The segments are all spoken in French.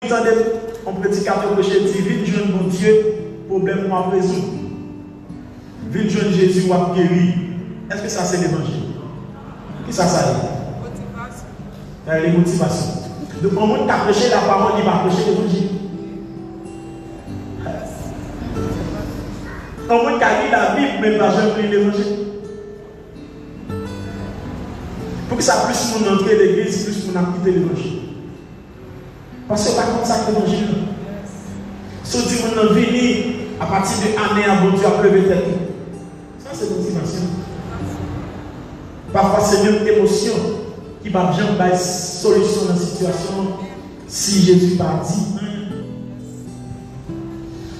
Entendez, un prédicateur prêcher dit, vite jeune mon Dieu, problème moi résoudre. Vite jeune Jésus ou guéri. Est-ce que ça c'est l'évangile? Qui ça ça est? Motivation. Les motivations. Donc, au monde qui a prêché la parole, il va prêcher l'évangile. Au monde qui a lu la Bible, mais pas jamais lu l'évangile. Pour que ça puisse nous entrer l'église, plus nous a quitté l'évangile. Parce que par contre, ça l'évangile. Si on dit qu'on a venu à partir de l'année à bon Dieu à pleurer tête. Ça c'est motivation. Parfois c'est même émotion qui va bien avoir solution dans la situation si Jésus pas dit.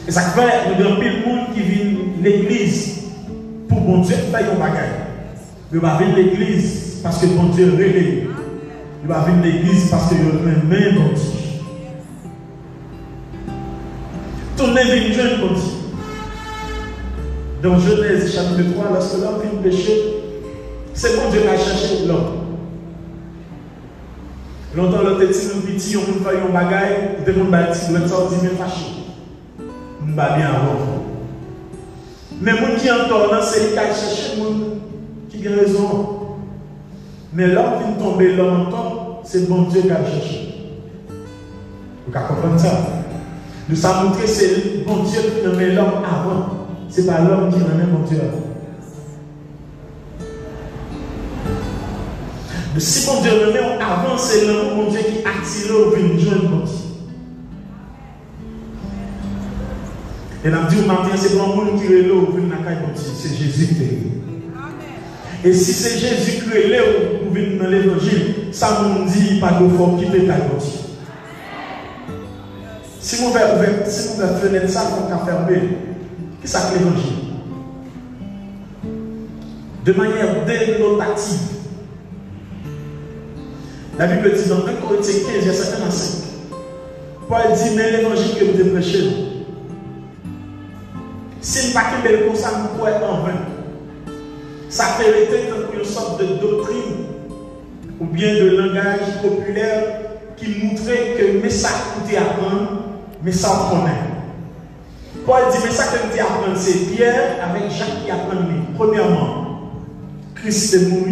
Et ça fait nous avons pile monde qui vient l'église pour bon Dieu faire un bagage. Il va venir l'église parce que bon Dieu révèle. Il va venir l'église parce que il même bon Dieu. Tournez vers Dieu bon Dieu. Dans Genèse chapitre 3, lorsque l'homme vient pécher, c'est bon Dieu qui a cherché l'homme. Longtemps, l'autre dit, nous petit, on nous fait un bagage, on demande bâti, l'autre sort, dit, mais fâché. On va bien avant. Mais les gens qui entendent, c'est lui qui a cherché, les gens qui ont raison. Mais l'homme vient tomber, l'homme entend, c'est bon Dieu qui a cherché. Vous comprenez ça? Nous savons montrer que c'est bon Dieu qui a mis l'homme avant. Ce n'est pas l'homme qui a mis bon Dieu avant. Mais si bon Dieu le met avant, c'est l'homme bon Dieu qui attire au vin jeune bon Dieu. Et on a dit au matin, c'est pas un monde qui est là au vin de la caille bon Dieu, c'est Jésus qui est là. Et si c'est Jésus qui est là au vin dans l'évangile, ça nous dit pas de faut quitter la caille bon Dieu. Si vous ouvrez fenêtre, ça vous pouvez fermer. Qu'est-ce que c'est l'évangile? De manière dénotative. La Bible dit dans 1 Corinthiens 15, verset 1 à 5. Paul dit, mais l'évangile que vous avez prêché, si nous ne pas qu'il comme ça, nous pouvons en vain. Ça fait une sorte de doctrine ou bien de langage populaire qui montrait que mais ça coûtait apprendre, mais ça on connaît. Paul dit, mais ça que nous dit apprendre, c'est Pierre avec Jacques qui apprennent. Premièrement, Christ est mort.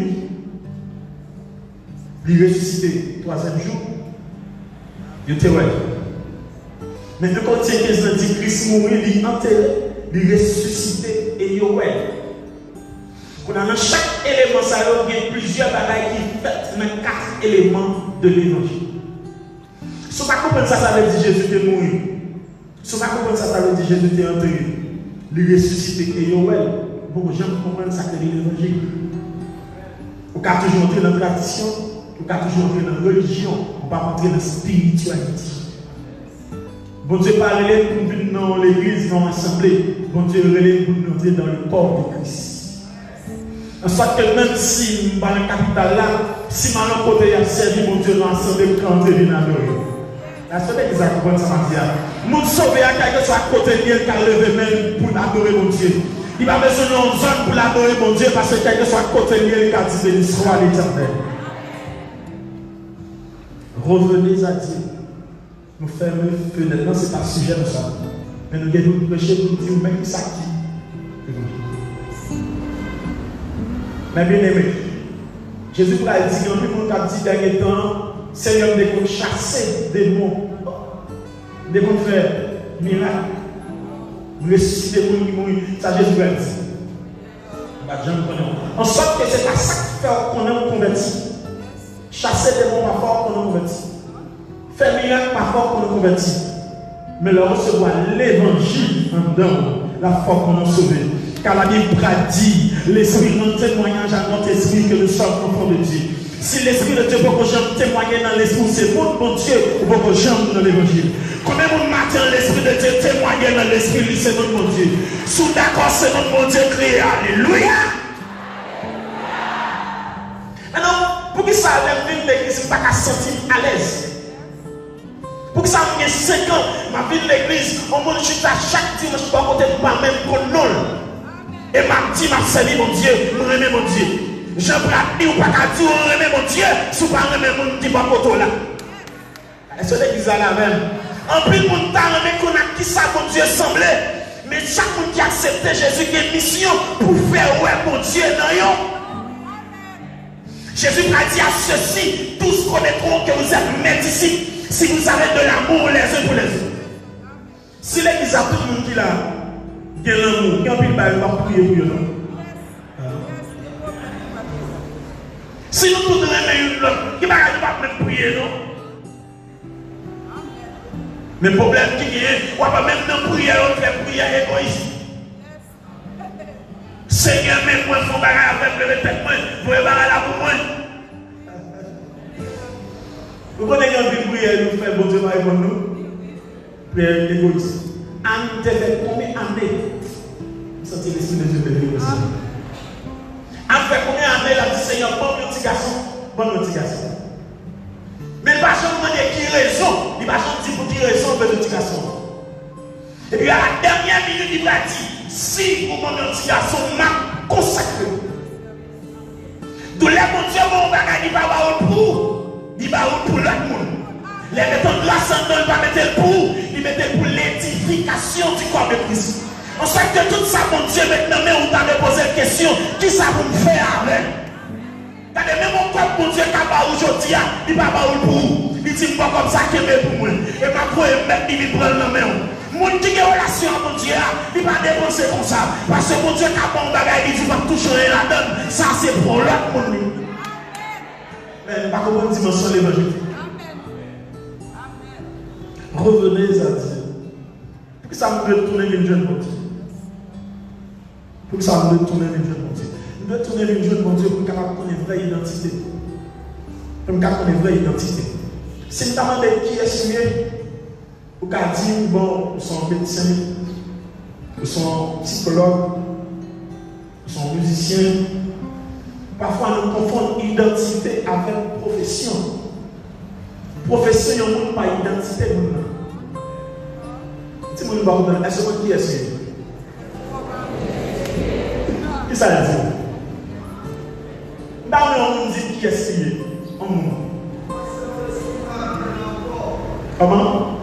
Il est ressuscité troisième jour. Il était ouais. Mais de côté 15 dit Christ mourit, il est enterré, il est ressuscité et il est ouais. Dans chaque élément, ça il y a plusieurs bagailles qui fait dans 4 éléments de l'évangile. Si vous ne comprenez pas ça, veut dire Jésus est mort. Si vous ne comprenez pas ça, veut dire Jésus est enterré. Il est ressuscité et il est ouais. Beaucoup de gens comprennent ça que l'évangile. Vous pouvez toujours entrer dans la tradition. On ne peut pas toujours entrer dans la religion, on ne peut pas entrer dans la spiritualité. Bon Dieu parle pour venir dans l'église, dans l'assemblée. Bon Dieu relève pour nous entrer dans le corps de Christ. En sorte que même si nous dans le capital là, si maintenant côté il a servi, bon Dieu dans l'assemblée pour entrer dans l'adorer. La seule exactement ça m'a dit. Nous sauver à quelque chose à côté de lui qui a levé même pour adorer mon Dieu. Il va besoin d'une zone pour l'adorer mon Dieu parce que quelque chose à côté de lui qui a dit béni soit l'Éternel. Revenez à Dieu. Nous fermons le feu. Maintenant, ce n'est pas le sujet de ça. Mais nous devons nous prêcher pour dire même ça qui. Mais bien aimé, Jésus a dit qu'il y a un peu de dernier temps, Seigneur, nous devons chasser des démons. Nous devons faire miracle. Nous ressusciter des démons qui mourent. Ça, Jésus a dit. En sorte que ce n'est pas ça qui fait qu'on est converti. Chasser des démons pas fort qu'on est converti. Faire miracle pas fort qu'on est converti. Mais le recevoir l'évangile en dedans, la foi qu'on est sauvé. Car la Bible dit, l'esprit rend témoignage à notre esprit que nous sommes enfants de Dieu. Si l'esprit de Dieu peut que témoigner dans l'esprit, c'est bon Dieu ou peut que j'aime dans l'évangile. Combien de matin l'esprit de Dieu témoigne dans l'esprit, c'est notre bon Dieu. Sous d'accord, c'est notre bon Dieu crié. Alléluia. Alors, pour que ça lève l'église, je ne pas qu'à sentir à l'aise. Pour que ça me 5 ans, ma vie de l'église, on me dit à chaque dimanche, je dois côté de moi-même pour non. Et ma dit, m'a servi mon Dieu, je remets mon Dieu. Je ne peux pas dire, ou pas qu'à dire, on remet mon Dieu, si vous ne pas remet mon Dieu, pas pour là. Est-ce que l'église a la même? En plus, mon talent, mais qu'on a qui ça, mon Dieu semblait. Mais chaque monde qui accepte Jésus qui a une mission pour faire ouais, mon Dieu, non. Jésus a dit à ceux-ci, tous connaîtront que vous êtes mes disciples si vous avez de l'amour les uns pour les autres. Si l'église a tout le monde qui l'a, il y a l'amour, il y a un peu de bail, il va prier pour eux. Si nous tous aimons une autre, il ne va pas prier, non? Mais le problème qui est, on va même dans prière, on fait prière égoïste. Seigneur, même moi, il faut bagarre avec le tête, moi, il faut bagarre là pour moi. Vous connaissez une prière, nous faisons bon Dieu, pour nous. Prière égoïste. Anne, tu fait combien d'années? Vous sentez l'esprit de Dieu de Dieu aussi. Anne fait combien d'années, elle a dit Seigneur, bon petit garçon, bon petit garçon. Mais il ne va jamais demander qui raison, il va jamais dire pour qui raison, bon petit garçon. Et puis à la dernière minute, il va dire si vous mon petit garçon m'a consacré. Tous les bons dieux vont bagarre, il va avoir pour. Il va pour l'autre monde. Les mettons de l'ascendant, il va mettre le pour. Il mettait pour l'édification du corps de Christ. On sait que tout ça, mon Dieu, maintenant, mais on t'a posé une question. Qui ça vous me fait avec? T'as même mon corps, mon Dieu, qui va aujourd'hui, il va avoir le pour. Il dit pas comme ça qu'il est pour moi. Et ma foi, il prend la main. Mon Dieu qui a relation avec mon Dieu, il va dépenser comme ça. Parce que mon Dieu qui a bon bagage, il dit pas toucher la donne. Ça, c'est pour l'autre monde. Mais pas comprendre la dimension de l'évangile. Revenez à Dieu. Pour que ça me retourne une jeune mon Dieu. Pour que ça me retourne une jeune mon Dieu. Nous devons tourner une jeune mon Dieu pour qu'on ait une vraie identité. Pour qu'on ait une vraie identité. Si nous demandons qui est signé, vous pouvez dire, bon, nous sommes médecins, nous sommes psychologues, nous sommes musiciens. Parfois, nous confondons identité avec profession. Profession, il n'y a pas d'identité. Si vous ne avez pas, est-ce que qui est-ce que qui ça veut dire? Dans le monde, dit qui est-ce qui est? Comment?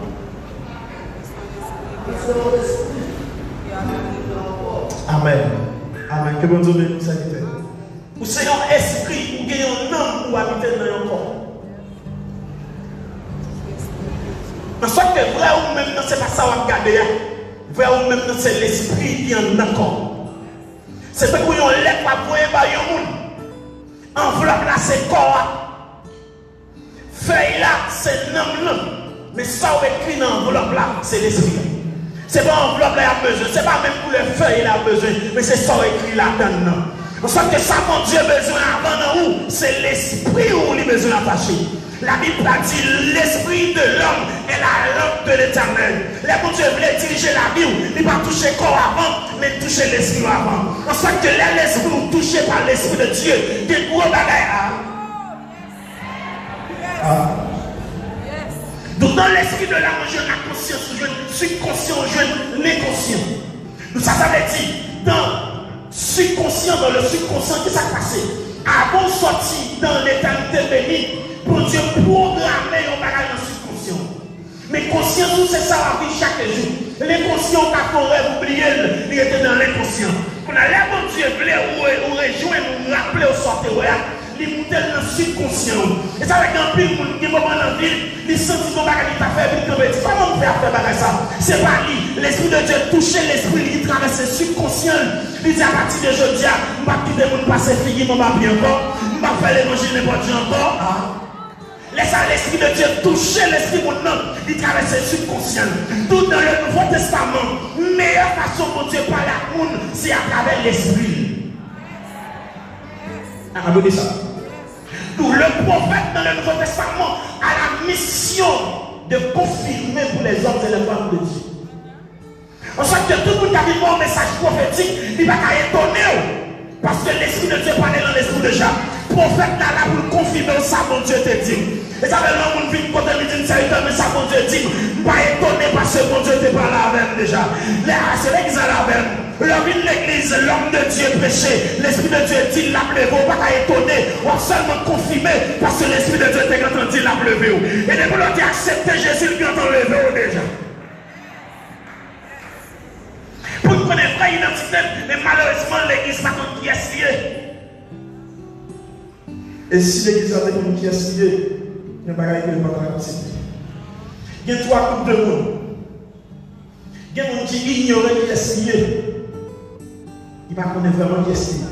Amen. Amen. Que bon Dieu nous salue. Ou c'est un esprit, ou gagne un homme pour habiter dans un corps. En soit que vrai ou même, c'est pas ça qu'on regarde. Vrai ou même, c'est l'esprit qui est en corps. C'est parce qu'on a l'air pour voir un monde. Enveloppe là, c'est corps. Feuille là, c'est l'homme. Mais ça, on écrit dans l'enveloppe là, c'est l'esprit. C'est pas l'enveloppe là, il y a besoin. C'est pas même pour les feuilles là, il y a besoin. Mais c'est ça, on écrit là dedans. On sait que ça, mon Dieu, besoin avant nous, c'est l'esprit où il a besoin d'attacher. La Bible a dit l'esprit de l'homme est la lampe de l'éternel. Les bon Dieu voulait diriger la vie, il ne va pas toucher le corps avant, mais toucher l'esprit avant. On sait que l'esprit est touché par l'esprit de Dieu, des gros bagailles. Donc dans l'esprit de l'âme, je la conscience, je suis conscient, je l'inconscient. Donc ça veut dire, dans subconscient, dans le subconscient, qu'est-ce qui s'est passé? Avant de sortir dans l'éternité bénie, pour Dieu programmer un bagage dans le subconscient. Mais conscient, c'est ça la vie chaque jour. L'inconscient, quand on rêve, oublier, il était dans l'inconscient. Quand on a l'air bon Dieu, ou rejoindre, ou rappeler au sortir, il monte dans le subconscient. Et ça, avec un pile, qui est moment dans la ville, il sentit son bagage, il t'a fait, il t'a dit, comment on fait faire ça? C'est pas lui. L'esprit de Dieu touche l'esprit, il traverse le subconscient. Il dit à partir de aujourd'hui, je ne vais pas quitter mon passé, je ne vais pas bien encore, je ne vais pas faire l'évangile n'importe quoi encore. Laissez l'esprit de Dieu toucher l'esprit de mon homme, il traverse le subconscient. Tout dans le Nouveau Testament, meilleure façon pour Dieu parler à monde, c'est à travers l'esprit. Abonnez ça. Tout le prophète dans le Nouveau Testament a la mission de confirmer pour les hommes et les femmes de Dieu. On sait que tout le monde qui a vu un message prophétique, il va étonner. Parce que l'esprit de Dieu parlait dans l'esprit de Jacques. Le prophète là pour confirmer ça, mon Dieu te dit. Et ça veut dire que le monde vient côté lui dit, mais ça, mon Dieu dit, pas étonné parce parce que mon Dieu t'est pas là avec déjà. C'est l'église à la même. L'homme de l'église, l'homme de Dieu prêché, l'esprit de Dieu dit l'a levé, vous pas étonner, on seulement confirmé parce que l'esprit de Dieu t'est entendu l'a levé. Et depuis l'autre accepté Jésus, il vient t'en lever déjà. Pour nous connaître la vraie identité, mais malheureusement l'église n'a pas qui est lié. Et si l'église a des qui est lié, il y a des bagages qui ne vont pas accepter. Il y a trois groupes de monde. Il y a des gens qui ignorent qui est lié. Il va connaître vraiment qui est lié.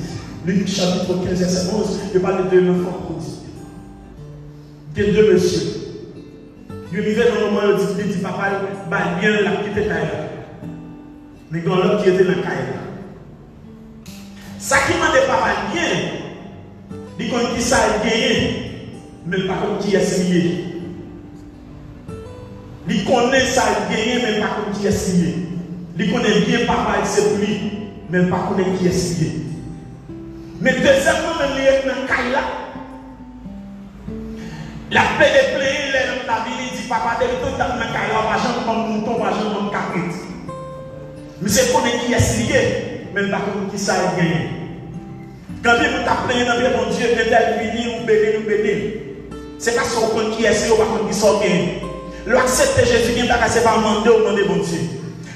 Luc chapitre 15, verset 11, il parle de l'enfant prodigue. Il y a deux messieurs. Il vivait dans le moment où il dit papa, bien la petite taille. Mais quand l'autre qui était dans la caille. Ça qui m'a dit papa bien, il connaît qui ça a gagné, mais par contre qui est lié. Il connaît ça a gagné, mais par contre qui est lié. Il connaît bien papa et c'est lui, mais par contre qui est lié. Mais deuxièmement, même il est dans la caille là. La paix des plaies, il est dans la vie, il dit papa, dès que tu es dans la caille, on va jamais comme mouton, on va jamais comme capite. Mais c'est qu'on est qui est lié, même par contre qui ça a gagné. Quand vous t'appelez dans le bon Dieu, vous êtes béni ou béni. C'est parce qu'on connaît qui est lié ou pas qu'on qui sort gagné. L'accepter Jésus, il n'y a pas pas demander au nom de bon Dieu.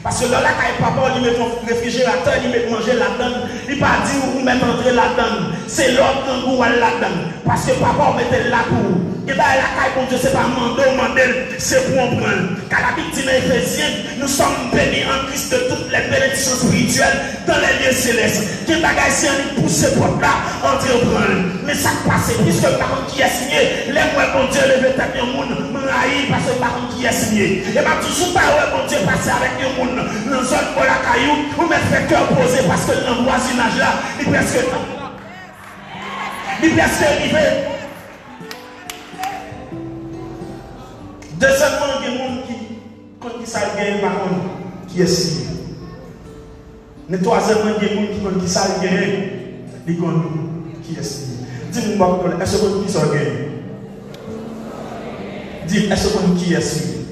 Parce que là, quand papa, il met ton réfrigérateur, il met manger la donne, il pas dit où vous mettez entrer la donne. C'est l'autre quand vous allez la donne. Parce que papa, vous mettez la pour. Et bien, la caille, bon Dieu, c'est pas demander, c'est pour en prendre. Car la Bible dit dans Éphésiens, nous sommes bénis en Christ de toutes les bénédictions spirituelles dans les lieux célestes. Qui bagaille si on pousse ce peuple-là, entrer au prendre. Mais ça passe, puisque par contre qui est signé, les mots, bon Dieu, lever tête de monde, m'raïr parce que par contre qui est signé. Et bien, toujours pas, bon Dieu, passer avec le monde. Dans une zone pour la caillou, vous mettez fait cœur posé parce que dans le voisinage là, il est presque arrivé. Deuxièmement, il y a des gens qui savent gagner par contre, qui est signé. Mais troisièmement, il y a des gens qui savent gagner, qui est signé. Dis-moi, est-ce que qui savent gagner? Dis, est-ce que qui est signé?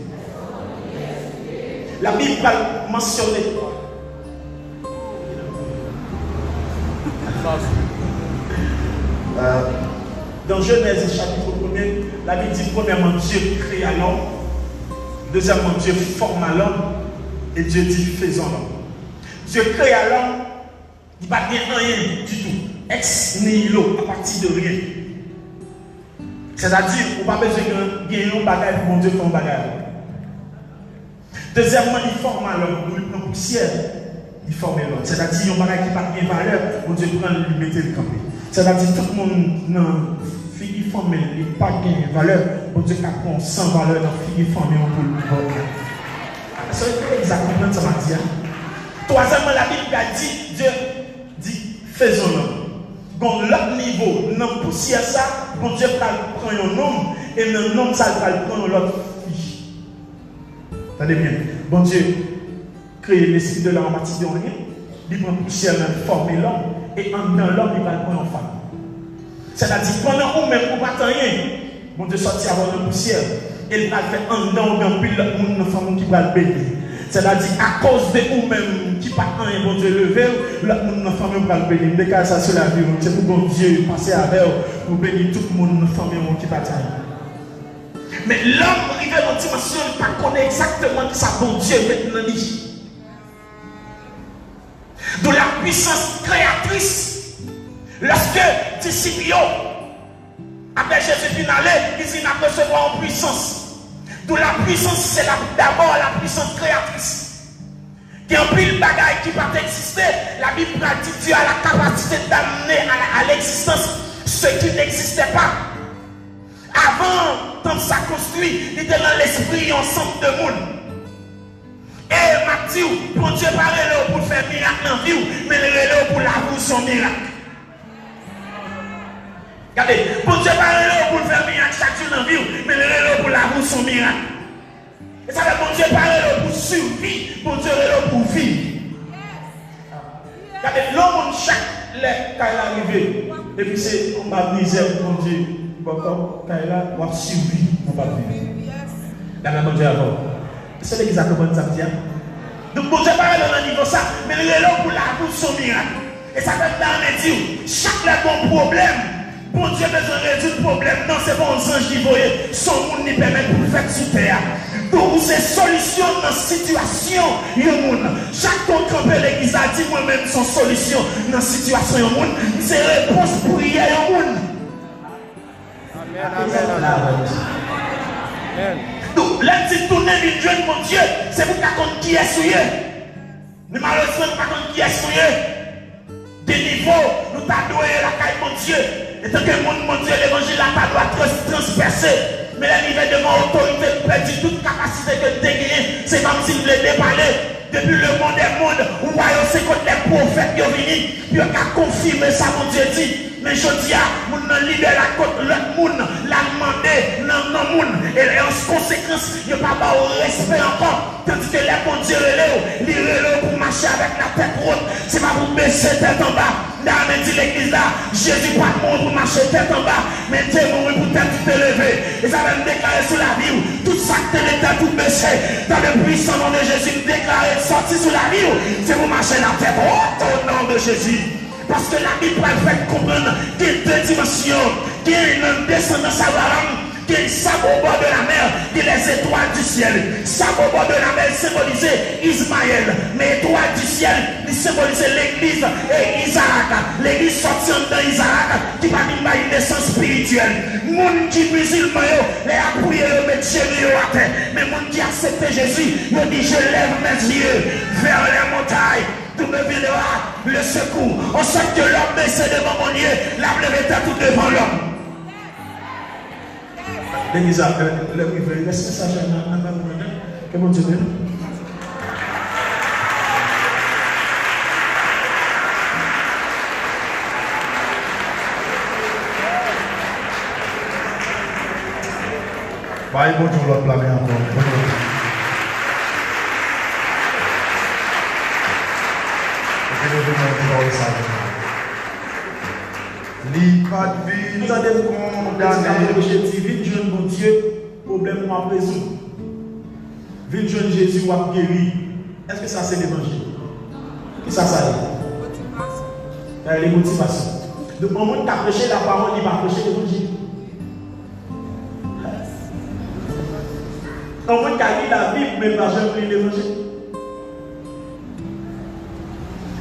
La Bible va mentionner. Dans Genèse chapitre 1er, la Bible dit premièrement Dieu créa l'homme, deuxièmement Dieu forma l'homme, et Dieu dit faisons l'homme. Dieu créa l'homme, il ne va rien du tout, ex nihilo, à partir de rien. C'est-à-dire, on n'a pas besoin de gagner un bagage pour mon Dieu faire un bagage. Deuxièmement, il forme l'homme, il prend poussière, il forme l'homme. C'est-à-dire, il y a un bagage qui n'a pas de valeur, mon Dieu prend le lui mettre le camper. C'est-à-dire, tout le monde, fille formée, il n'a pas de valeur, mon Dieu prend sans valeur dans fille formée, on peut le voir. C'est exactement ça m'a dit. Troisièmement, la Bible a dit, Dieu dit, faisons l'homme. Donc, l'autre niveau, dans la poussière, ça, mon Dieu prend un homme, et dans l'homme, ça va prendre l'autre fille. Attendez bien, bon Dieu crée l'esprit de l'homme en partie de rien, il prend poussière, former l'homme, et dans l'homme, il va le prendre en femme. C'est-à-dire, pendant vous même, vous ne pas rien, bon Dieu sortit avant la poussière, et il va le faire en dedans, dans puis l'autre monde, une femme qui va le bénir. C'est-à-dire, à cause de vous-même qui pas rien, bon Dieu lever, l'autre monde, une femme va le bénir. Dès ça sur la vie, c'est pour bon Dieu passer avec vous, pour bénir tout le monde, une femme qui va rien. Mais l'homme arrive dans une dimension, il ne connaît pas exactement qui ça bon Dieu maintenant. De la puissance créatrice. Lorsque disciples après Jésus finale, ils n'a recevoir en puissance. De la puissance, c'est d'abord la puissance créatrice. Il y a un pile bagaille qui va exister. La Bible dit que Dieu a la capacité d'amener à l'existence ce qui n'existait pas. Avant, quand ça construit, il était dans l'esprit ensemble de monde. Et m'a dit, bon Dieu parle pour faire miracle dans la vie, mais le pour la roue son miracle. Regardez, bon Dieu parle pour faire miracle chaque jour dans la vie, mais le pour la roue son miracle. Et ça veut bon Dieu parle pour survivre, bon Dieu pour vivre. Regardez, l'homme chaque lettre quand il est arrivé, et puis c'est on va misère bon Dieu. Quand il a survécu, on va vivre. Dans la bonne Dieu avant. C'est l'église à comprendre ça, bien. Donc, bon Dieu, pas dans le niveau ça, mais il est là pour la pour son miracle. Et ça fait dans les dire, chaque bon problème, bon Dieu besoin de résoudre le problème. Non, c'est bon, les anges qui voyaient, son monde nous permet pour le faire sur terre. Donc, c'est solution dans la situation, chaque fois qu'on peut l'église a dit, moi-même, son solution dans la situation, c'est réponse pour y aller. Amen. Donc, là, si tourner une jeune, mon Dieu, c'est pour qu'on qui est souillé. Mais malheureusement, nous ne savons pas qui est souillé. Des niveaux, nous t'avons doué la caille, mon Dieu. Et tant que mon Dieu, l'évangile n'a pas droit transpercer. Mais le niveau de mon autorité, nous perdons toute capacité que nous avons. C'est comme s'il voulait déballer. Depuis le monde des mondes, où c'est contre les prophètes qui sont venus, puis on a confirmé ça, mon Dieu dit. Mais je dis à mon libère la côte, l'autre monde l'a demandé, non, monde. Et en conséquence, il n'y a pas de respect encore. Tandis que les bons dieux relèvent pour marcher avec la tête haute. C'est pas pour baisser tête en bas. Dans l'église là, Jésus pas de monde pour marcher tête en bas. Mais Dieu mourir pour tête tout élevé. Et ça va me déclarer sur la vie. Tout ça que tu es tout baissé. Dans le puissant nom de Jésus, me déclarer sortir sur la vie. C'est pour marcher la tête haute au nom de Jésus. Parce que la Bible va faire comprendre qu'il y a deux dimensions, qu'il y a une descendance Abraham, qu'il y a une sable au bord de la mer, qu'il y a les étoiles du ciel. Sable au bord de la mer symbolisait Ismaël, mais étoiles du ciel symbolisait l'église et Isaac. L'église sortie dans Isaac qui va dire une naissance spirituelle. Moun qui musulman, les a prié le mettre Jésus à terre. Mais moun qui accepte Jésus, il dit je lève mes yeux vers les montagnes. Tout me viendra le secours. On sait que l'homme baissé devant mon Dieu, la lève tout devant l'homme. L'église a le privé, laisse ça que mon Dieu veut. Bye, bonjour, l'autre blâmer encore. Li pas de vie, attendez condamné. J'ai dit, jeune bon Dieu, problème m'a résolu. Vite jeune Jésus m'a guéri. Est-ce que ça c'est l'évangile? Qui ça est? Les motivations. Donc, au moment où tu as prêché la parole, il va prêcher l'évangile. Au moment où tu as lu la Bible, mais pas jamais lu l'évangile.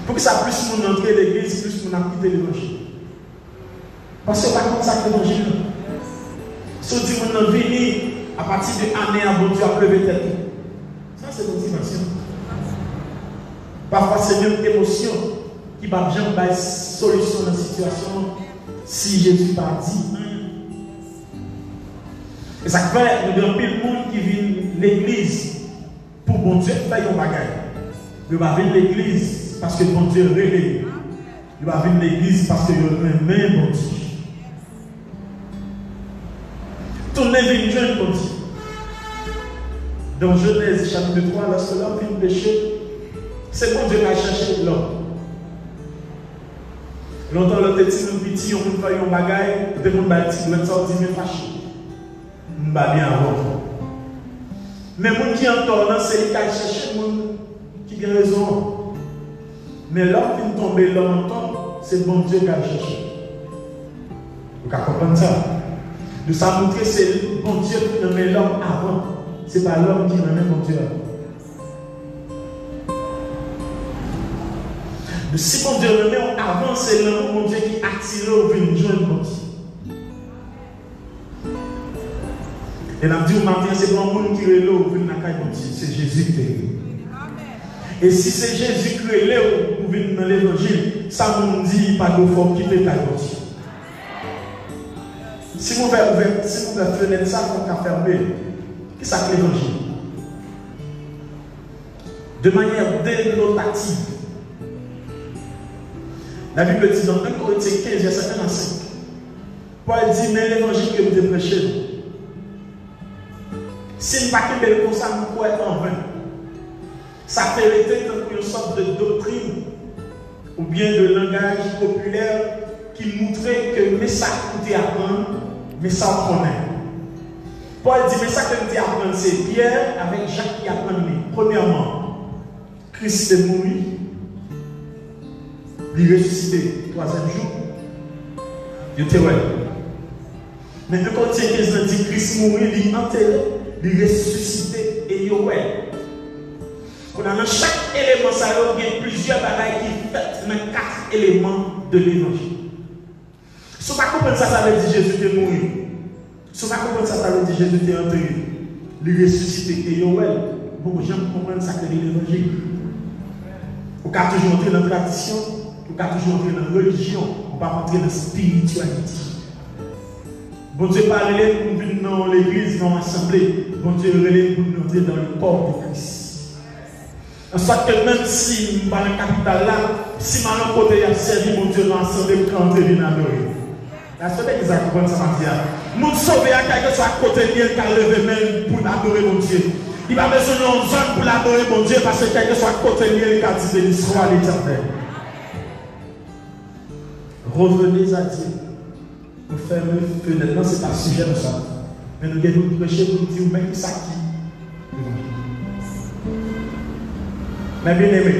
Pour que ça puisse nous entrer l'église, plus nous quitter l'évangile. Parce que c'est pas comme ça que l'évangile. Si on dit qu'on a venu à partir de l'année à bon Dieu à pleurer tête. Ça c'est motivation. Parfois c'est même émotion qui va bien avoir solution dans la situation si Jésus pas dit. Et ça fait nous avons pile monde qui vient l'église pour bon Dieu faire un bagage. Il va venir l'église parce que bon Dieu réveille. Il va venir l'église parce que il aime bon Dieu. Tournez vers jeune bon Dieu. Dans Genèse chapitre 3, lorsque l'homme vient pécher, c'est bon Dieu qui a cherché l'homme. Longtemps, l'autre petit, nous petit, on peut faire un bagage, de mon bâti, l'autre sort dit, mais fâché. On va bien avant. Mais mon qui entend, c'est lui qui a cherché, qui a raison. Mais l'homme qui tombe longtemps, c'est bon Dieu qui a cherché. Vous comprenez ça? Nous savons que c'est bon Dieu qui nomme l'homme avant. Ce n'est pas l'homme qui nomme bon Dieu avant. Si bon Dieu nomme avant, c'est l'homme bon Dieu qui attire au vin jeune bon Dieu. Et on a dit au matin, c'est pas un monde qui est là au vin de la caille bon Dieu, c'est Jésus qui est là. Et si c'est Jésus qui est là au vin dans l'évangile, ça nous dit pas de faut quitter la caille bon Dieu. Si vous faites ça, on va fermer. Qu'est-ce que c'est l'évangile? De manière dénotative. La Bible dit dans 1 Corinthiens 15, verset 1 à 5. Paul dit, mais l'évangile que vous devez prêcher, si nous ne pas comme ça, nous pouvons être en vain. Ça fait été une sorte de doctrine ou bien de langage populaire qui montrait que mais ça coûtait à prendre, mais ça on connaît. Paul dit, mais ça que je dis apprendre, c'est Pierre avec Jacques qui apprennent. Premièrement, Christ est mort, il est ressuscité, troisième jour. Il était ouais. Mais de côté, il dit Christ est mort, il est enterré, il est ressuscité et il est ouais. Dans chaque élément, ça il y a plusieurs bagailles qui sont dans 4 éléments de l'évangile. Si vous ne comprenez pas ça, ça veut dire Jésus est mort. Si vous ne comprenez pas ça, ça veut dire Jésus est enterré. Il est ressuscité et il est ouais. Bon, j'aime comprendre ça que l'évangile. Vous pouvez toujours entrer dans la tradition, vous pouvez toujours entrer dans la religion, vous ne pouvez pas entrer dans la spiritualité. Bon Dieu parle pour venir dans l'église, dans l'assemblée. Bon Dieu relève pour nous entrer dans le corps de Christ. En sorte que même si je suis dans la capitale là, si je suis côté il a servi mon Dieu dans l'assemblée pour entrer dans l'adorer. La seule chose qui comprend ça m'a dit, mon sauvé à quelque chose à côté de lui qui a levé même pour adorer mon Dieu. Il va besoin d'une zone pour l'adorer mon Dieu parce que quelque chose à côté de lui qui a dit béni soit l'Éternel. Revenez à Dieu. Nous fermons fenêtre. Non, ce n'est pas le sujet de ça. Mais nous devons prêcher pour dire même ça qui. Mais bien aimé,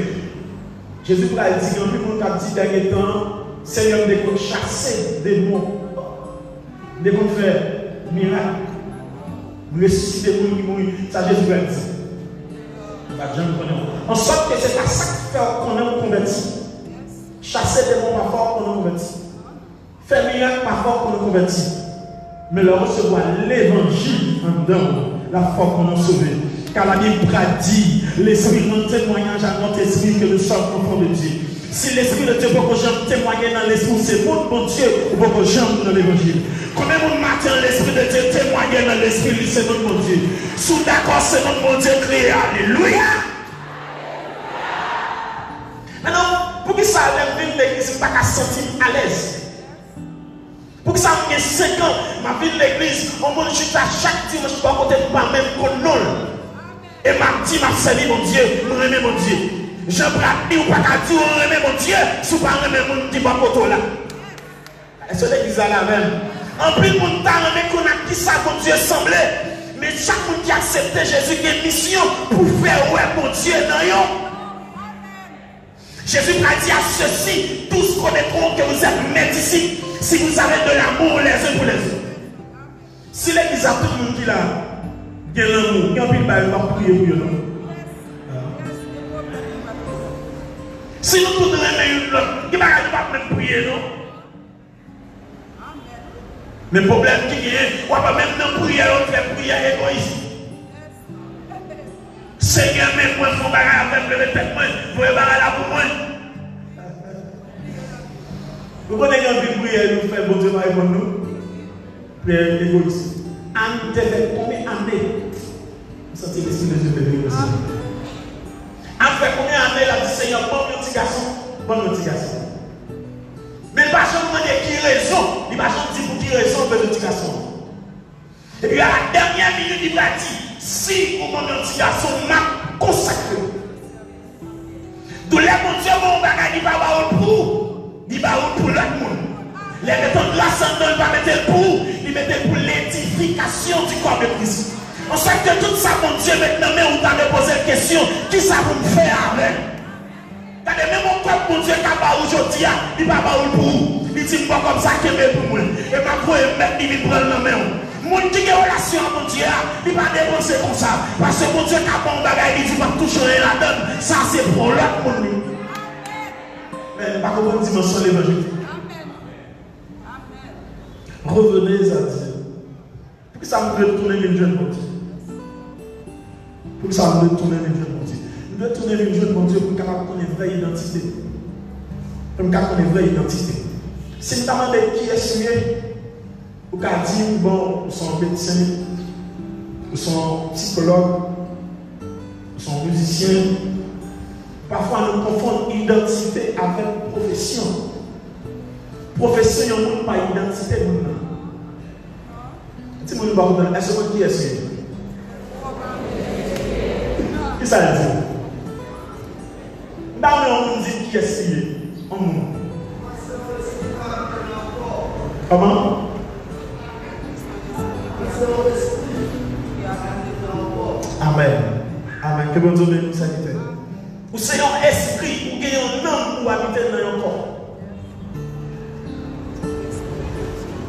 Jésus a dit que le monde a dit dernier temps, Seigneur, nous devons chasser des démons, nous devons faire miracle, ressusciter les gens qui mourent. Ça, Jésus a dit. En sorte que c'est pas ça qui fait qu'on est converti. Chasser des démons pas fort qu'on est converti. Faire miracle pas fort qu'on est converti. Mais le recevoir l'évangile en dedans, la foi qu'on est sauvé. Car la Bible dit, l'Esprit rend témoignage à notre esprit que nous sommes enfants de Dieu. Si l'Esprit de Dieu peut que j'aime témoigner dans l'Esprit, c'est mon Dieu ou peut que j'aime dans l'Évangile. Combien de matin l'Esprit de Dieu témoigne dans l'Esprit, c'est notre mon Dieu. Sous d'accord, c'est notre mon Dieu créé. Alléluia. Maintenant, pour que ça lève l'église, je ne pas qu'à sentir à l'aise. Pour que ça me 5 ans, ma vie de l'église, on me dit à chaque dimanche, je ne peux pas même qu'on non. Et m'a dit, m'a servi mon Dieu, je remets mon Dieu. Je ne peux pas dire, ou pas dire, on remet mon Dieu, si vous ne remet mon Dieu, pas pour là. Est-ce que l'église a la même? En plus, mon temps, mais qu'on a qui ça, mon Dieu semblait. Mais chaque monde qui a accepté Jésus, qui a une mission pour faire, ouais, mon Dieu, non, yo. Jésus a dit à ceux-ci, tous connaîtront que vous êtes mes disciples, si vous avez de l'amour les uns pour les autres. Si l'église a tout le monde qui l'a, il y a l'amour, il y a un peu de bail, il va prier pour eux. Si nous tous remettons une autre, il ne va pas même prier, non? Mais le problème qui est, on ne va pas même prier, on fait prier égoïste. Seigneur, mais moi, il faut bagarre avec le tête, moi, il faut bagarre là pour moi. Vous connaissez un peu prier, nous faisons bon Dieu, pour nous. Prière égoïste. Anne te fait combien d'années? Vous sentez l'esprit de Dieu de Dieu aussi. Anne fait combien d'années la dit Seigneur, bon petit garçon, bon petit garçon. Mais il ne va pas demander qui raison, il ne va pas dire pour qui raison le petit garçon. Et puis à la dernière minute, il va dire, si mon petit garçon m'a consacré. D'où les mon Dieu, mon bagage, il va avoir pour, il va avoir pour l'autre monde. Les méthodes de l'ascendant, il va mettre pour, il mettait pour l'édification du corps de Christ. On sait que tout ça, mon Dieu, maintenant, mais on t'a posé la question, qui ça vous me fait avec? Regardez, même mon corps, mon Dieu, qui a pas aujourd'hui, il va pas pour vous. Il dit pas comme ça qu'il est pour moi. Et ma foi, il prend la main. Mon Dieu qui a relation à mon Dieu, il va dépenser comme ça. Parce que mon Dieu qui a bon bagage, il dit pas toucher la donne. Ça, c'est pour l'autre monde. Mais pas comme une dimension de l'évangile. Revenez à Dieu. Pour que ça me veut tourner les jeunes mon Dieu. Pour que ça me veut tourner les jeunes mon Dieu. Nous devons tourner les jeunes mon Dieu pour qu'on ait une vraie identité. Pour qu'on ait une vraie identité. Si nous demandons qui est suivi, ou qu'à dire, bon, nous sommes médecins, nous sommes psychologues, nous sommes musiciens. Parfois, nous confondons identité avec profession. Profession, il n'y a pas d'identité. Si vous ne savez pas, est-ce que qui est suivi? Qui ça veut dire? Dans le monde, dit qui est suivi? Comment? Que bon Dieu bénisse sanitaire. Ou c'est un esprit, ou qu'il y a un homme pour habiter dans un corps.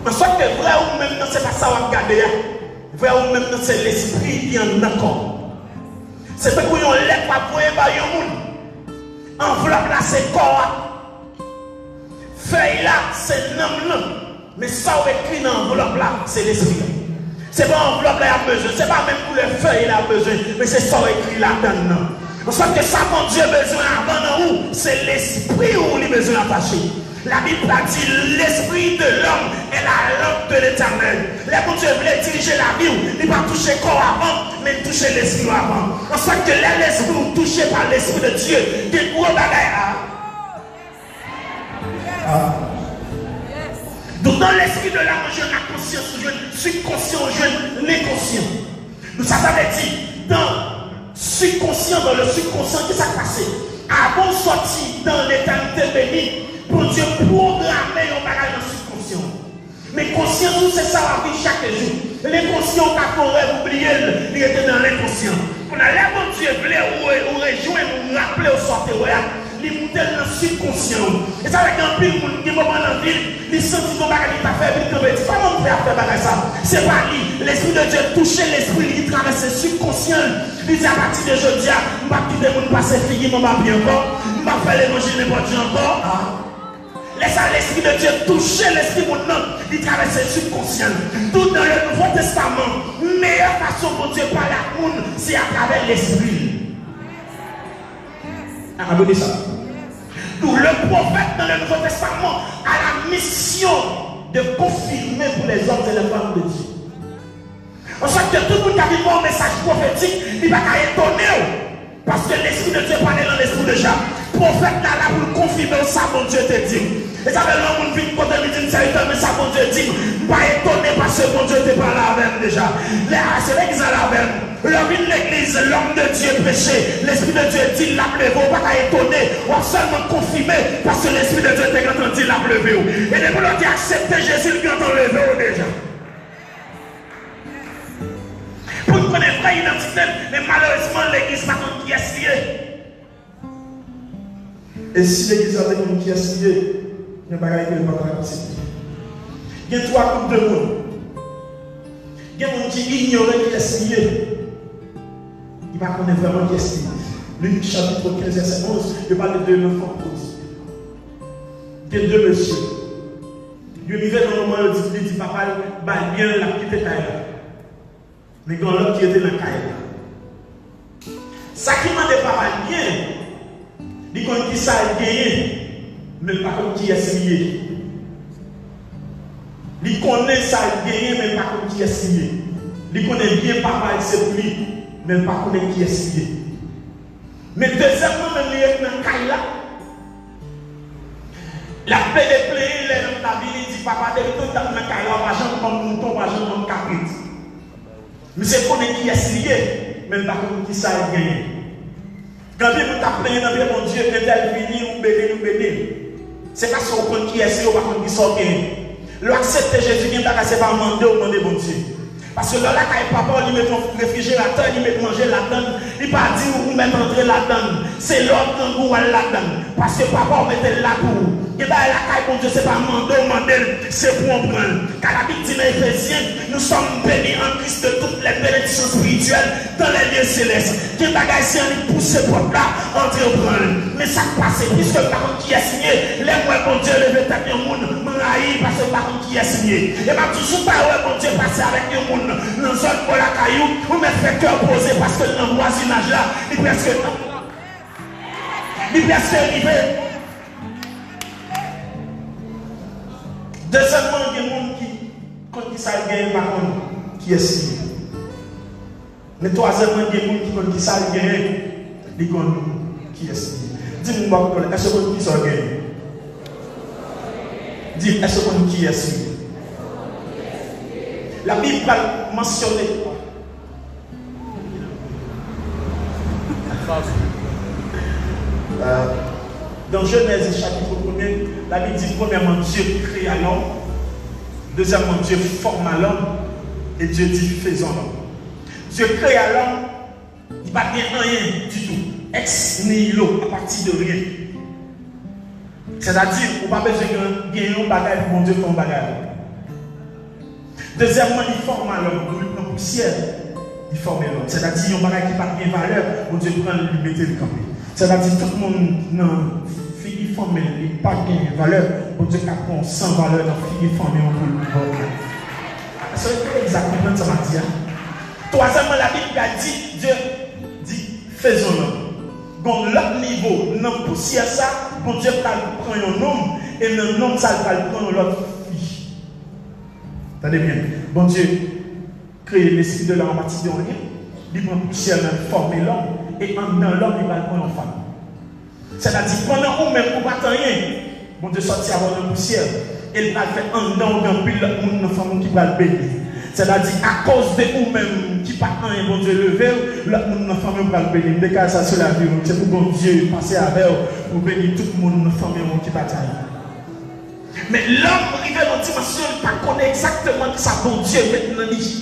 En soit que vrai ou même non, c'est pas ça qu'on va regarder. Vrai ou même non, c'est l'esprit qui est en accord. C'est parce qu'on lève pas pour un monde. Enveloppe là, c'est corps. Feuille là, c'est nom. Mais ça, on écrit dans l'enveloppe là, c'est l'esprit. C'est pas l'enveloppe là, il y a besoin. C'est pas même pour les feuilles, il y a besoin. Mais c'est ça, on écrit là-dedans. On sait que ça, mon Dieu, besoin avant où c'est l'esprit où il a besoin d'attacher. La Bible a dit l'esprit de l'homme est la lampe de l'éternel. Les bon Dieu voulait diriger la vie, il va toucher le corps avant, mais toucher l'esprit avant. On sait que l'esprit touché par l'esprit de Dieu, des gros bagailles. Donc dans l'esprit de l'âme, je la conscience, je suis conscient, je l'inconscient. Donc ça veut dire, dans subconscient, dans le subconscient, qu'est-ce qui s'est passé? Avant de sortir dans l'éternité bénie, pour Dieu programmer un bagage dans le subconscient. Mais conscient, c'est ça la vie chaque jour. L'inconscient, quand on rêve, oublier, il était dans l'inconscient. On a l'air bon Dieu, ou rejoindre, ou rappeler au sortir, il monte dans le subconscient. Et ça, avec un pile, il y a un moment dans la ville, il sentit son bagage, il t'a fait, il t'a dit, comment on fait faire bagage ça? C'est pas lui. L'esprit de Dieu toucher l'esprit, il traverse le subconscient. Il dit à partir de aujourd'hui, je ne vais pas quitter mon passé fini, je ne vais pas bien encore, je ne vais pas faire les manger n'importe quoi encore. Laisse l'esprit de Dieu toucher l'esprit de mon homme, il traverse le subconscient. Tout dans le Nouveau Testament, meilleure façon pour Dieu parler à monde, c'est à travers l'esprit. Abonnez ça. Donc le prophète dans le Nouveau Testament a la mission de confirmer pour les hommes et les femmes de Dieu. En sorte que tout le monde qui a vu un message prophétique, il va étonner. Parce que l'esprit de Dieu parlait dans l'esprit de Jacques. Le prophète là pour confirmer ça, mon Dieu te dit. Et ça fait l'homme qui vient quand il dit mais ça, mon Dieu dit. Pas étonné parce que mon Dieu te parle avec déjà. C'est l'église à la même. L'homme de l'église, l'homme de Dieu péché. L'esprit de Dieu dit l'a pleuvé. On va pas étonner. On va seulement confirmer parce que l'esprit de Dieu t'a entendu l'a pleuvé. Et depuis l'on a accepté Jésus, il a enlevé déjà. Pour nous connaître vraie identité, mais malheureusement l'église n'a pas qui est lié. Et si l'église a quelqu'un qui est lié, il n'y a pas de pratique. Il y a trois groupes de monde. Il y a des gens qui ignorent qui est lié. Il va connaître vraiment qui est lié. Luc chapitre 15 verset 11, il parle de deux enfants prodiges. Il y a deux messieurs. Il vivait dans le moment où il dit papa, bien la petite taille. Mais quand l'autre qui était dans le cahier. Ça qui m'a dit papa bien, il connaît qui ça a gagné, mais pas comme qui est lié. Il connaît ça a gagné, mais pas comme qui est lié. Il connaît bien papa et c'est lui, mais pas comme qui est lié. Mais deuxièmement, même il est dans le cahier là. La paix des plaies, il est dans la vie, il dit papa, dès que tu es dans le cahier, on va jamais comme mouton, on va jamais comme capite. Mais c'est qu'on est qui est lié, même pas comme qui ça a gagné. Quand vous t'appelez dans le mon Dieu, que tel fini ou béni, c'est parce qu'on compte qui est lié ou pas qu'on qui sort gagné. L'accepter Jésus, c'est pas demander ou demander bon Dieu. Parce que là, quand papa lui met ton réfrigérateur, il met manger là-dedans, il pas dit où vous mettez entrer là-dedans. C'est l'autre qui vous là-dedans. Parce que papa mettait là pour vous. Et bien la caille pour Dieu, c'est pas demander, c'est pour en prendre. Car la Bible dit dans Éphésiens, nous sommes bénis en Christ de toutes les bénédictions spirituelles dans les lieux célestes. Qui bagaille si on pousse ce peuple-là, entrer au prendre. Mais ça passe, puisque par contre qui est signé, les mois bon Dieu, le vétérinaire du monde, m'enraille parce que par contre qui est signé. Et bien toujours pas ouais bon Dieu passer avec le monde dans une zone pour la caillou, ou mettre fait cœur posé parce que dans le voisinage là, il presque arrivé. Deuxièmement, il y a des gens qui, quand ils savent gagner, par contre, qui est signé. Mais troisièmement, il y a des gens qui, quand ils savent gagner, ils connaissent qui est signé. Dis-moi, est-ce que qui sont gagnés? Dis, est-ce que qui est signé? La Bible va mentionner. Dans Genèse chapitre 1er, la Bible dit premièrement Dieu créa l'homme, deuxièmement Dieu forma l'homme, et Dieu dit faisons l'homme. Dieu créa l'homme qui pas bien rien du tout. Ex nihilo, à partir de rien. C'est-à-dire, on n'a pas besoin de gagner un bagage pour mon Dieu ton bagage. Deuxièmement, il forme l'homme, il prend poussière, il forme l'homme. C'est-à-dire, un bagage qui n'a pas bien valeur, mon Dieu prend lui mettre le camp. C'est-à-dire, tout le monde il forme, il n'a pas bien valeur, mon Dieu prend sans valeur dans le fille formé pour le pouvoir. C'est exactement ça m'a dit. Troisièmement, la Bible a dit, Dieu dit, faisons-le. Bon, l'autre niveau, dans la poussière, ça, bon Dieu va prendre un homme, et dans l'homme, ça va prendre l'autre fille. Attendez bien. Bon Dieu, crée l'esprit de l'homme à partir de rien, il prend poussière, il forme l'homme, et dans l'homme, il va prendre une femme. C'est-à-dire, pendant vous même, vous ne pas rien, bon Dieu sortit avant la poussière, et il va faire un dans le puis l'autre monde, une femme qui va le bénir. C'est-à-dire, à cause de vous-même qui pas un bon Dieu levé, l'autre monde, une femme va le bénir. Décale ça sur la vie, c'est pour bon Dieu passer avec vous, pour bénir tout le monde, une femme qui bataille. Mais l'homme arrivé dans une dimension, il ne connaît pas exactement que ça bon Dieu maintenant dit.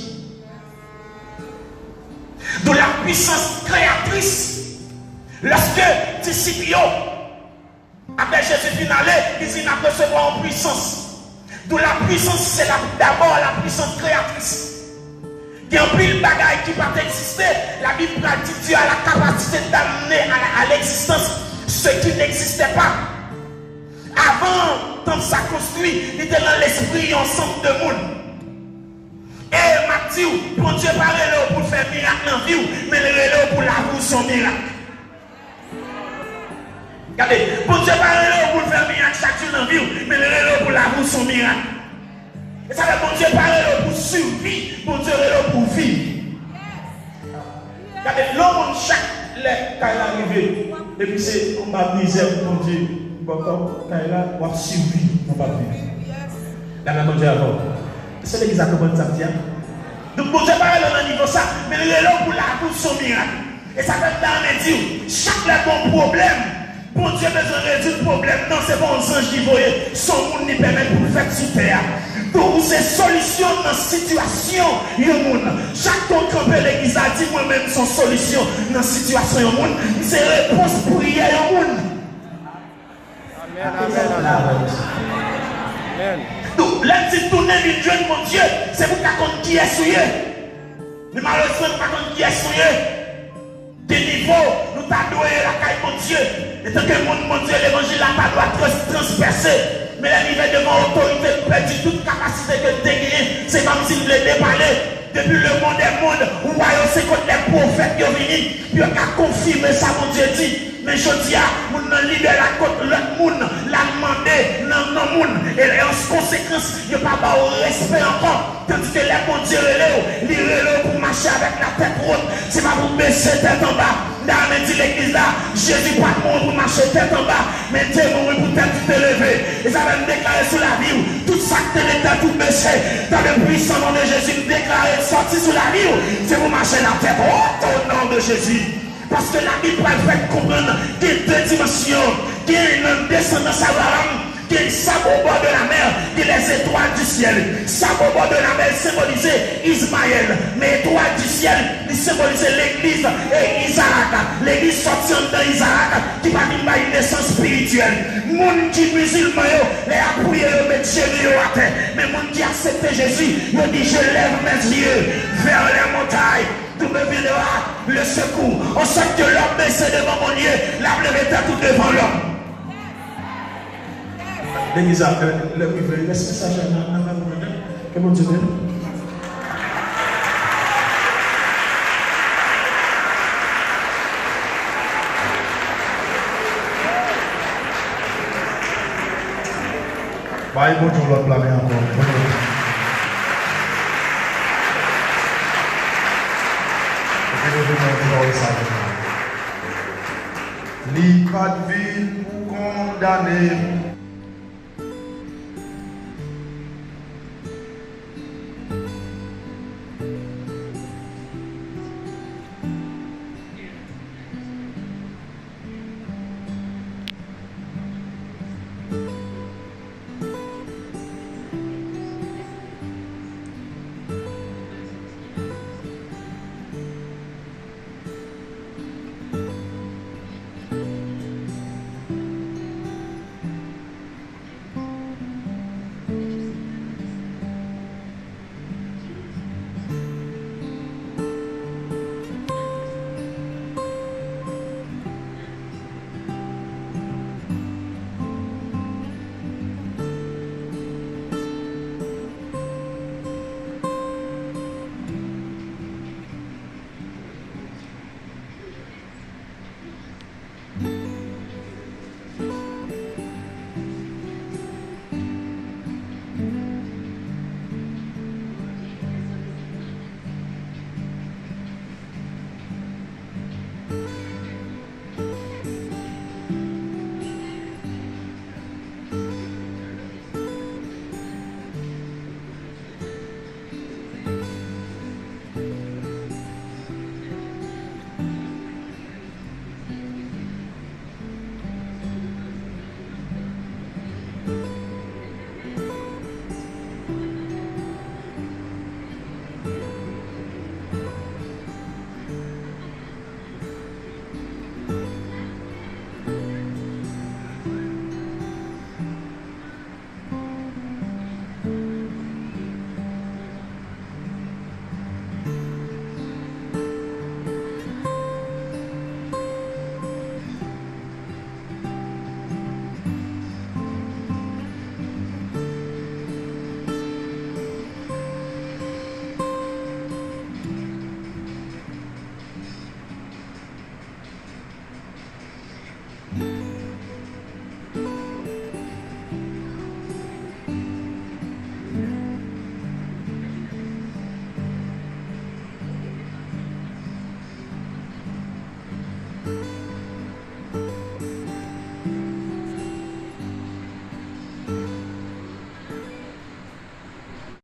De la puissance créatrice. Lorsque Discipio, après Jésus finale, il dit n'a recevoir en puissance. D'où la puissance, c'est d'abord la puissance créatrice. Il y a un pile de bagaille qui va exister. La Bible dit que Dieu a la capacité d'amener à l'existence ce qui n'existait pas. Avant, quand ça construit, il était dans l'esprit ensemble de monde. Et Mathieu, bon Dieu parle là pour faire miracle dans la vie, mais il est là pour l'avouer son miracle. Regardez, bon Dieu parle là pour faire miracle chaque jour dans la vie, mais il est là pour l'avouer son miracle. Et ça veut dire bon Dieu parle là pour survivre, bon Dieu est là pour vivre. Regardez, l'homme chaque lettre quand il est arrivé, et puis c'est on va misère, bon Dieu. Quand il a survécu, on va vivre. La même Dieu avant. C'est exactement ça. Donc, bon Dieu parle dans le niveau ça, mais il est là pour la pour son miracle. Et ça fait dans les dire, chaque bon problème, bon Dieu besoin de résoudre le problème. Non, c'est bon, les anges qui voyaient, son monde n'y permet pour le faire sur terre. Donc, c'est solution dans la situation, chaque fois qu'on peut l'église a dit, moi-même, son solution dans la situation, c'est réponse pour y aller au monde. Donc, là, si tu n'es une jeune, mon Dieu, c'est pour qu'on qui est souillé. Mais malheureusement, pas qu'on qui est souillé. Des niveaux, nous t'avons doué la caille, mon Dieu. Et tant que mon Dieu, l'évangile n'a pas droit transpercer. Mais la niveau devant l'autorité, nous perdons toute capacité de dégainer. C'est comme s'il voulait déballer. Depuis le monde des mondes, où c'est contre les prophètes qui ont venu, puis on a confirmé ça, mon Dieu dit. Mais je dis à mon libère la côte, l'autre monde l'a demandé, non, monde. Et en conséquence, il n'y a pas de respect encore. Tandis que les bon Dieu il est pour marcher avec la tête haute. C'est pas pour baisser tête en bas. Dans l'église là, Jésus pas de monde pour marcher tête en bas, mais Dieu mourir pour tête tout élever. Et ça va me déclarer sur la vie, tout ça que tu es tout baissé. Dans le puissant nom de Jésus, me déclarer sortir sur la vie, c'est pour marcher la tête haute au nom de Jésus. Parce que la Bible va faire comprendre qu'il y a deux dimensions, qu'il y a une descendance Abraham, qu'il y a une sable au bord de la mer, qu'il y a les étoiles du ciel. Sable au bord de la mer symbolisait Ismaël, mais étoiles du ciel, il symbolisait l'église et Isaac. L'église sortie dans Isaac, qui va dire une naissance spirituelle. Moun qui musulman, les a prié le mettre Jésus à terre. Mais moun qui accepte Jésus, il dit je lève mes yeux vers les montagnes. Tout me viendra le secours. On sait que l'homme baissé devant mon Dieu, la pleurette tout devant l'homme. L'église le privé, laisse ça que mon Dieu donne. Bye, bonjour, l'autre blâmer encore. Li pas de ville pour condamner.